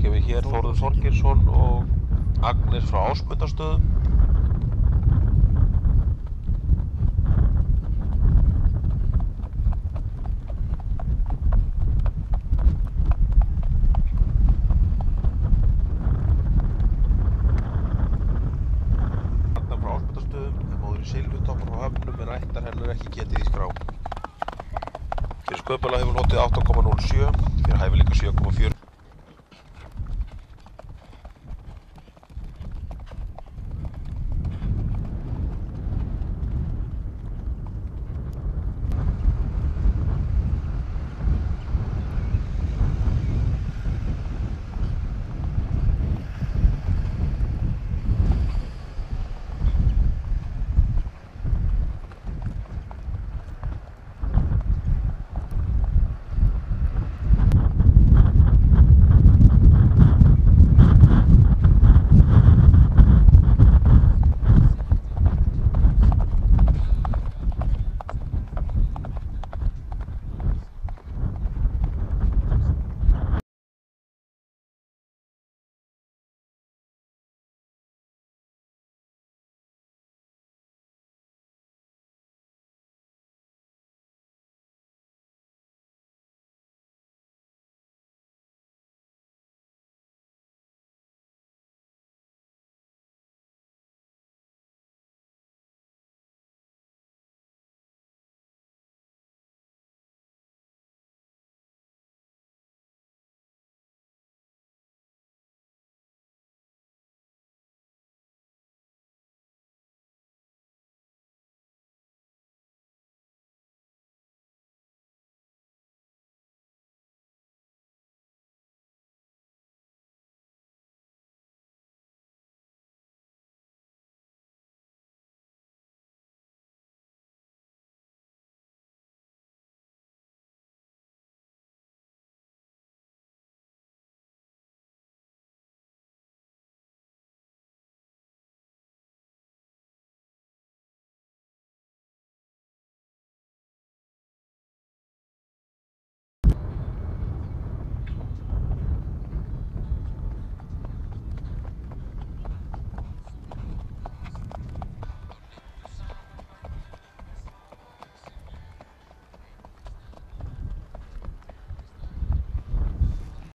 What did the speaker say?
kemur hér Þórður Þorgeirsson og Agnes frá Ásmundarstöðum. Agnar frá Ásmundarstöðum er móðir í Silfutoppar frá Höfnum en ættar hennar ekki getið í skrá. Fyrir Sköpulag hefur notið 8,07, fyrir hæfileika 7,4.